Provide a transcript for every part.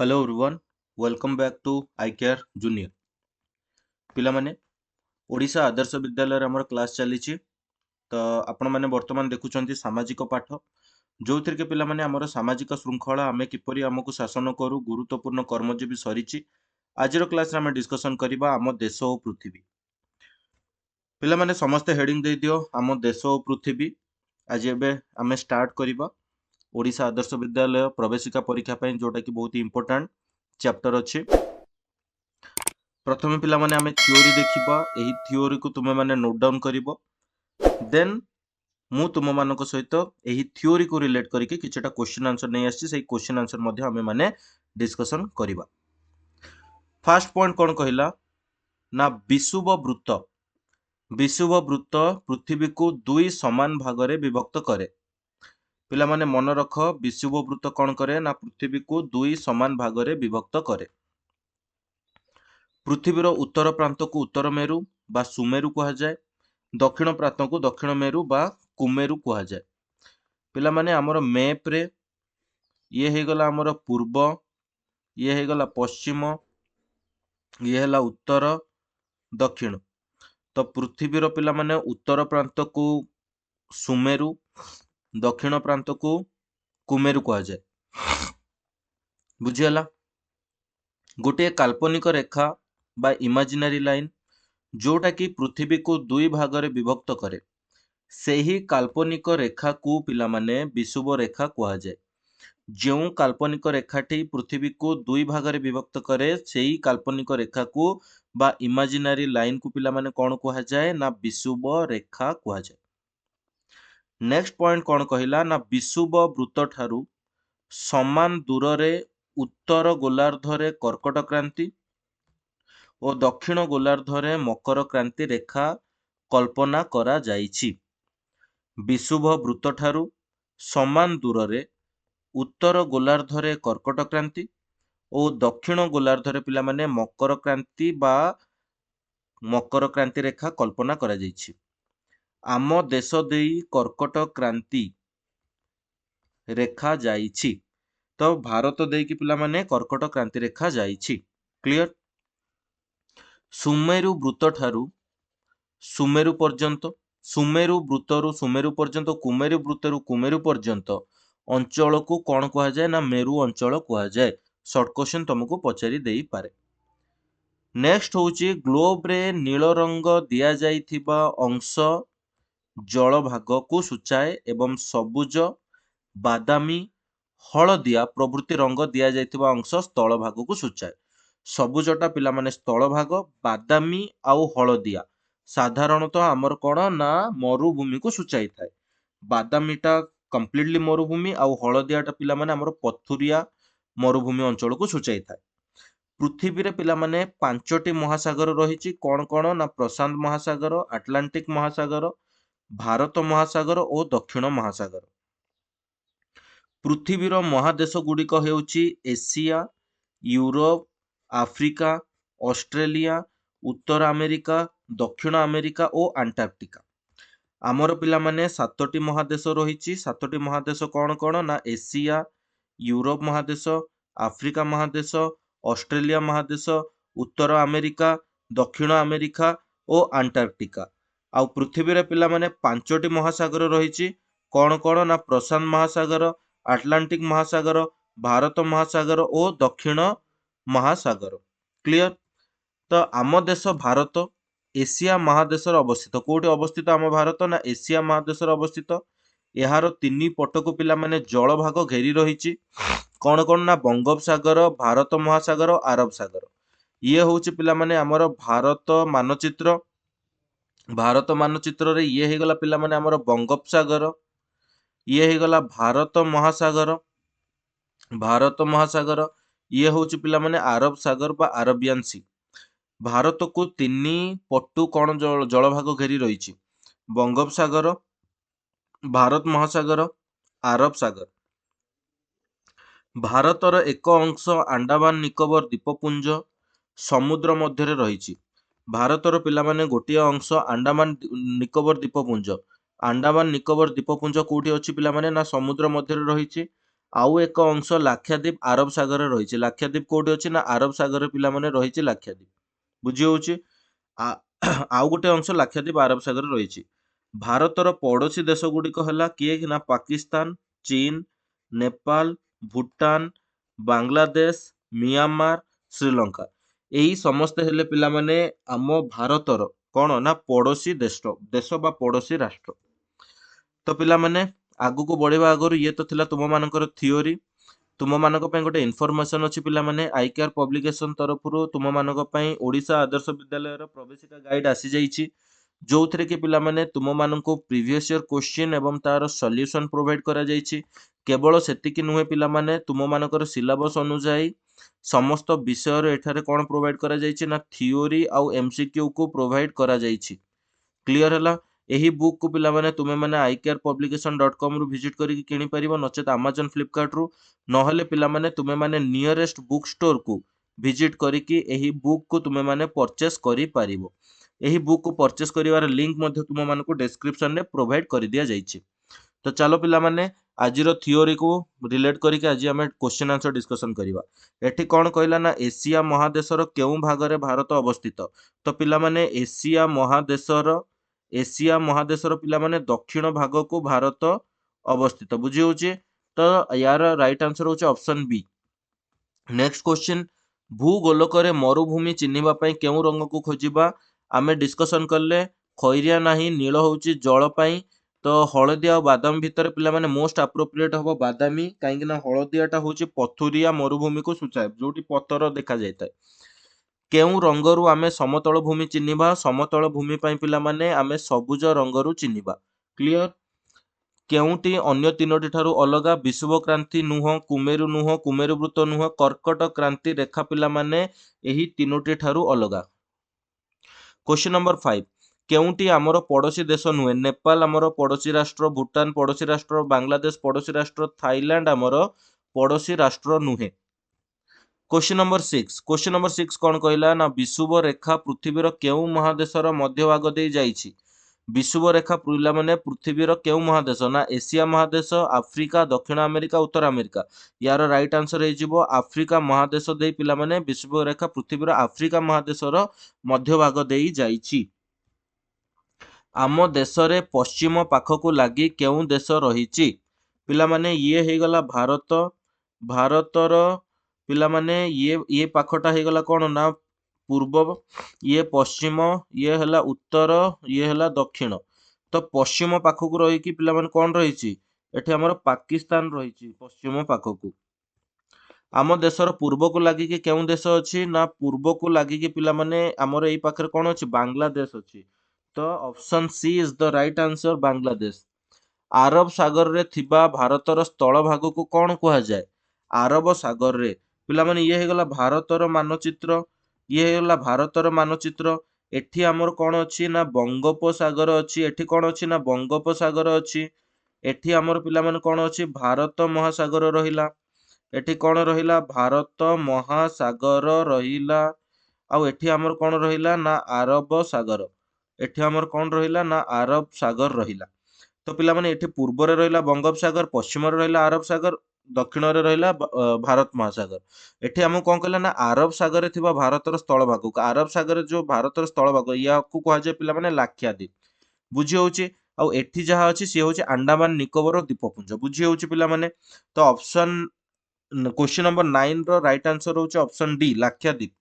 Hello everyone, welcome back to I care junior. पिलामाने ओडिशा आदर्श विद्यालय आमर class चली तो आपण मैंने वर्तमान देखुं सामाजिक पाठ जो थी के पिलामाने आमर सामाजिक श्रृंखला आमे किपरि आमको शासन करू गुरुत्वपूर्ण कर्मजीवी सरी आज क्लास आम डिस्कसन करबा आम देश और पृथ्वी। पिलामाने समस्ते हेडिंग दे दियो आम देश और पृथ्वी। आज एबे आमे स्टार्ट करबा ओडिशा आदर्श विद्यालय प्रवेशिका परीक्षा ପାଇଁ जोटा कि बहुत इंपोर्टेंट चैप्टर अच्छे। प्रथम पिला माने आमे थ्योरी देखिबा एही थ्योरी को तुमे माने नोट डाउन करिवो देन मु तुम मानक सहित एही थ्योरी को रिलेट करके किछटा क्वेश्चन आंसर नै आछि सेही क्वेश्चन आंसर मध्ये आमे माने डिस्कशन करिबा। फर्स्ट पॉइंट कोन कहिला ना विषुव वृत्त पृथ्वी को दुई समान भाग रे विभक्त करे। पिला माने मन रख विषुव वृत्त कोन करे ना पृथ्वी को दुई समान भाग रे विभक्त करे। पृथ्वीर उत्तर प्रांत को उत्तर मेरु बा सुमेरु कहा जाए, दक्षिण प्रांत को दक्षिण मेरु बा कुमेरु कहा जाए। पिला माने हमर मैप रे ये हे गला हमर पूर्व, ये हे गला पश्चिम, ये हैला उत्तर दक्षिण। तो पृथ्वीर पिला माने उत्तर प्रांत को सुमेरु, दक्षिण प्रांत को कुमेरु कहा जाए। बुझियला गोटे काल्पनिक रेखा बा इमेजिनरी लाइन जोटा कि पृथ्वी को दुई भाग रे विभक्त करे सेही काल्पनिक रेखा को पिला माने विषुव रेखा कहा जाए। जो काल्पनिक रेखाटी पृथ्वी को दुई भाग रे विभक्त करे सेही काल्पनिक रेखा को बा इमेजिनरी लाइन को पिला माने कोन कहा जाए ना विषुव रेखा कहा जाए। नेक्स्ट पॉइंट कोन कहिला ना विषुव वृत्त ठारू समान दूर रे उत्तर गोलार्ध रे कर्कट क्रांति और दक्षिण गोलार्ध रे मकर क्रांति रेखा कल्पना करा जाइछि। विषुव वृत्त ठारू समान दूर रे उत्तर गोलार्ध रे कर्कट क्रांति और दक्षिण गोलार्ध रे पिला माने मकर क्रांति बा मकर क्रांति रेखा कल्पना करा जाइछि। आम देश देई कर्कट क्रांति रेखा जाइछि तो भारत देई कि पिला माने कर्कट क्रांति रेखा जाइछि। क्लियर। सुमेरु वृत्त ठारू सुमेरु पर्यंत, सुमेरु वृत्तरु सुमेरु पर्यंत, कुमेरु वृत्तरु कुमेरु पर्यंत अंचल को कौन कहा जाए ना मेरु अंचल कहा जाए। शॉर्ट क्वेश्चन तुमको पचारि देई पारे। नेक्स्ट होची ग्लोब रे नील रंग दिया जाइथिबा अंश जल भाग को सूचाए एवं सबुज बादामी हलदिया प्रभृति रंग दिया जाइथिबा अंश स्थल भाग को सूचाए। सबुजटा पिला माने स्थल भाग, बादामी आउ हलदिया साधारणतः आमर कौन ना मरुभूमि को सूचाई थाए। बादामीटा कंप्लीटली मरुभूमि आउ हलदियाटा पिला माने आमर पथुरिया मरुभूमि अंचल को सूचाई थाए। पृथ्वी रे पिला माने पांचटी महासागर रहिछि कौन कौन ना प्रशांत महासागर, आटलांटिक महासागर, भारत महासागर और दक्षिण महासागर। पृथ्वीर महादेश गुड़िक हेउछि एशिया, यूरोप, आफ्रिका, ऑस्ट्रेलिया, उत्तर अमेरिका, दक्षिण अमेरिका और अंटार्कटिका। आमर पिला माने सातटी महादेश रहिछि। सातटी महादेश कौन कौन ना एशिया, यूरोप महादेश, आफ्रिका महादेश, ऑस्ट्रेलिया महादेश, उत्तर अमेरिका, दक्षिण अमेरिका और अंटार्कटिका। आउ पृथ्वी रे पिला माने पांचटी महासागर रहिछि कौन कौन ना प्रशांत महासागर, आटलांटिक महासागर, भारत महासागर और दक्षिण महासागर। क्लियर। तो आम देश भारत एशिया महादेश अवस्थित। कोठी अवस्थित आम भारत ना एशिया महादेश अवस्थित। यार तीन पट को पिला माने जल भाग घेरी रहिछि कौन कौन ना बंगोपसागर, भारत महासागर, अरब सागर। ये होछि पिला माने हमर भारत मानचित्र। भारत मानचित्र रे ये हे गला पिला माने हमर बंगोपसागर, ये हे गला भारत महासागर, भारत महासागर, ये होछि पिला माने अरब सागर बा अरबियन सी। भारत को तीन पटु कौन जल भाग घेरी रहिछि बंगोपसागर, भारत महासागर, अरब सागर। भारतर एक अंश अंडमान निकोबर द्वीपपुंज समुद्र मध्य रही। भारतर पिला माने गोटे अंश अंडमान निकोबर द्वीपपुंज। अंडमान निकोबर द्वीपपुंज कोठी अछि पिला माने ना समुद्र मध्य रही। आउ एक अंश लाक्षाद्वीप आरब सागर रही। लाक्षाद्वीप कोठी अच्छी ना आरब सागर पिला माने रही लाक्षाद्वीप बुझी होची। आउ गोटे अंश लाक्षाद्वीप आरब सागर रही। भारतर पड़ोशी देश गुड़िक है किए ना पाकिस्तान, चीन, नेपाल, भूटान, बांग्लादेश, म्यांमार, श्रीलंका। यही समस्ते हेले पिला माने आम भारतर कौन ना पड़ोशी देश बा पड़ोशी राष्ट्र। तो पिला माने आगु को बढ़िबा आगु ये तो थिला तुम मानकर थियोरी। तुम मानक पई गोटे इनफॉरमेशन अछि पिला माने आईकेआर पब्लिकेशन तरफरु तुम मानक पई ओडिशा आदर्श विद्यालय रो प्रवेशिका गाइड आसी जाईछि जो थरे के पिला माने तुम मानको प्रीवियस ईयर क्वेश्चन एवं तार सॉल्यूशन प्रोवाइड करा जाईछि। केवल सेतिकी नुहे पिला माने तुम मानकर सिलेबस अनुसार समस्त विषय रो एठारे कोन प्रोवाइड करा जाईछि ना थियोरी आउ एमसीक्यू को प्रोवाइड करा जाईछि। क्लियर है यही बुक को पिला माने तुमे माने icarepublication.com रु विजिट करिक किनि परिबो नचेत Amazon फ्लिपकार्ट रु नहले पिला माने तुमे माने नियरेस्ट बुक स्टोर को विजिट करिक यही बुक को तुमे माने परचेस करि परिबो। यही बुक को परचेस करिवार लिंक मध्ये तुम मानको डिस्क्रिप्शन रे प्रोवाइड करि दिया जाईछि। तो चलो पिला माने आजिरो थियोरी को रिलेट करिक आज आमे क्वेश्चन आंसर डिस्कशन करिवा। एठी कोन कहला ना एशिया महादेशर केउ भागरे भारत अवस्थित। तो पिला माने एशिया महादेशर पिला माने दक्षिण भाग को भारत अवस्थित बुझी होची। तो यार राइट आंसर होची ऑप्शन बी। नेक्स्ट क्वेश्चन भूगोलक रे मरुभूमि चिन्हिबा पई केउ रंग को खोजिबा आमे डिस्कशन करले खैरिया नाही नील होची जल पई। तो हळदिया और बादामी भितर पिला माने मोस्ट अप्रोप्रिएट हबो बादामी काहेकि ना हळदियाटा होची पथुरिया मरुभूमि को सूचाए जोटी पत्थर देखा जायता। केउ रंगरू आमे समतल भूमि चिन्हिबा समतल भूमि पई पिला माने आमे सबुज रंगरू चिन्हिबा। क्लियर केउटी अन्य तीनोटी ठारू अलगा विषुव क्रांति नुह कुमेरु नुह कुमेरु वृत्त नुह कर्कट क्रांति रेखा पिला माने एही तीनोटी ठारू अलगा। क्वेश्चन नंबर 5 केउटी आमर पड़ोशी देश नुहे नेपाल आमर पड़ोशी राष्ट्र भूटान पड़ोशी राष्ट्र बांग्लादेश पड़ोशी राष्ट्र थाईलैंड आमर पड़ोशी राष्ट्र नुहे। क्वेश्चन नंबर 6 कौन कहला ना विषुव रेखा पृथ्वीर केउ महादेशर मध्य भाग दे जाईछि। विषुव रेखा पिला माने पृथ्वीर केउ महादेश ना एशिया महादेश आफ्रिका दक्षिण अमेरिका उत्तर अमेरिका। यार राइट आंसर हे जिवो आफ्रिका महादेश दे पिला माने विषुव रेखा पृथ्वीर आफ्रिका महादेशर मध्य भाग दे जाईछि। आम देश रे पश्चिम पाख को लागी केउ देश रहिछि पिला माने ये हे गला भारत भारतर पिला माने ये पाखटा हे गला कोन ना पूर्व ये पश्चिम ये हला उत्तर ये हला दक्षिण। तो पश्चिम पाख को रही कि पिला माने कोन रहिछि एठी हमर पाकिस्तान रहिछि पश्चिम पाख को। आम देशर पूर्व को लागी कि केउ देश अछि ना पूर्व को लागी कि पिला माने हमर एई पाखरे कोन अछि बांग्लादेश अछि। तो option C is the right answer Bangladesh. आरब सागर रे थिबा भारतर स्थल भाग को कोन कुहा जाय आरब सागर रे पिला माने ये हे गला भारतर मानचित्र ये हे गला भारतर मानचित्र। एठी हमर कोन अछि ना बंगोपसागर अछि एठी कोन अछि ना बंगोपसागर अछि। एठी हमर पिला माने कोन अछि भारत महासागर रहिला एठी कोन रहिला भारत महासागर रहिला। आउ एठी हमर कोन रहिला ना अरब सागर एठी हमर कोन रहिला ना अरब सागर रहिला। तो पिला माने एठी पूर्व रे रहिला बंगोपसागर पश्चिम रे रहिला अरब सागर दक्षिण रे रहिला भारत महासागर। एठी हम कोन कहला ना अरब सागर रे थिबा भारतर स्थल भाग को अरब सागर रे जो भारतर स्थल भाग या को कहा जाय पिला माने लाक्षाद्वीप बुझी होची। आउ एठी जहा अछि से होची अंडमान निकोबर द्वीपपुंज बुझी होची पिला माने। तो option question number 9 row right answer होची option D Lakshadweep.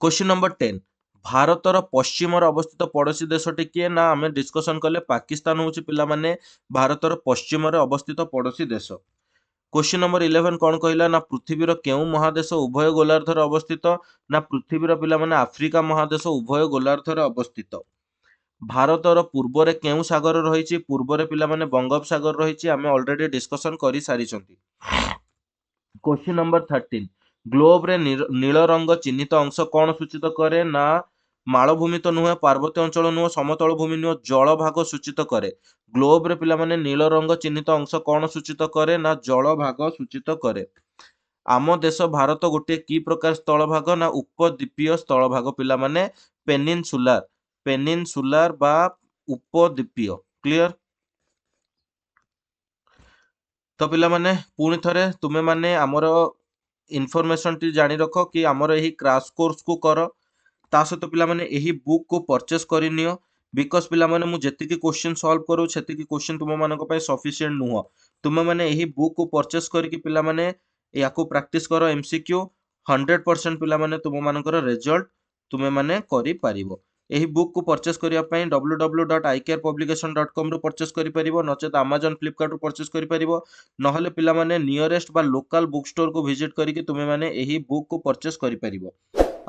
Question number 10 भारतर पश्चिम अवस्थित पड़ोशी देशटी किए ना आमे डिस्कशन कले पाकिस्तान होची पिला माने भारतर पश्चिम अवस्थित पड़ोशी देश। क्वेश्चन नंबर 11 कौन कहला ना पृथ्वीर केउ महादेश उभय गोलार्धर अवस्थित ना पृथ्वीर पिला माने आफ्रिका महादेश उभय गोलार्धर अवस्थित। भारतर पूर्व रे केउ सागर रहिछि पूर्व रे पिला माने बंगोपसागर रहिछि आमे ऑलरेडी डिस्कशन करि सारी छथि। क्वेश्चन नंबर 13 ग्लोब रे नील रंग चिन्हित अंश कौन सूचित करे ना मालभूमि तो नुहे पार्वत्य अंचल नुह समतल भूमि नुह जल भाग सूचित करे। ग्लोब रे पिला माने नील रंग चिन्हित अंश कौन सूचित करे ना जल भाग सूचित करे। आम देश भारत गोटे की प्रकार स्थल भाग ना उपद्वीपीय स्थल भाग पिला माने पेनिनसुलार बा उपद्वीपीय। क्लियर तो पिलामाने पुणी थरे तुमे माने आमर इनफॉरमेशन टी जानी रख कि आमर यही क्रैश कोर्स को कर ता सहित पिलामाने यही बुक को परचेस करनियो बिकज पिलामाने मु जेतिकी क्वेश्चन सॉल्व करू सेतिकी क्वेश्चन तुम मानक पय सफिशिएंट नुह तुमे माने यही बुक को परचेस करके पिलामाने याको प्रैक्टिस करो एमसीक्यू 100% पिलामाने तुम मानकर रिजल्ट तुमे माने करि पारिबो यही बुक को परचेस करिया पय www.icarepublication.com रो परचेस करि परिबो नचेत Amazon Flipkart रो परचेस करि परिबो नहले पिलामाने नियरेस्ट बा लोकल बुक स्टोर को विजिट करिके तुमे माने यही बुक को परचेस करि परिबो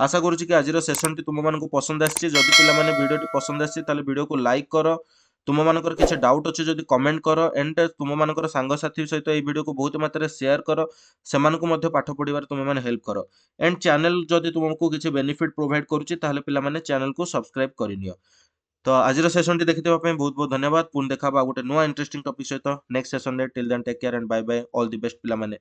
आशा करूची कि आज सेशन टी तुम मानक पसंद आछि जदि पिला माने वीडियो टी पसंद आछि ताले वीडियो को लाइक करो तुम मानकर किछि डाउट अछि जदि कमेंट करो एंड तुम मानकर सांग साथी सहित ए वीडियो को बहुत मात्रा शेयर करो सेमान को मध्ये पाठ पढिबार तुम माने हेल्प करो एंड चैनल जदि तुमको किछि बेनिफिट प्रोवाइड करूची ताले पिला माने चैनल को सब्सक्राइब करिनियो तो आज सेशन टी देखिथिबा पय बहुत बहुत धन्यवाद पुन देखाबा गोटे नुवा इंटरेस्टिंग टॉपिक सहित नेक्स्ट सेशन रे till then take care and bye bye all the best पिला माने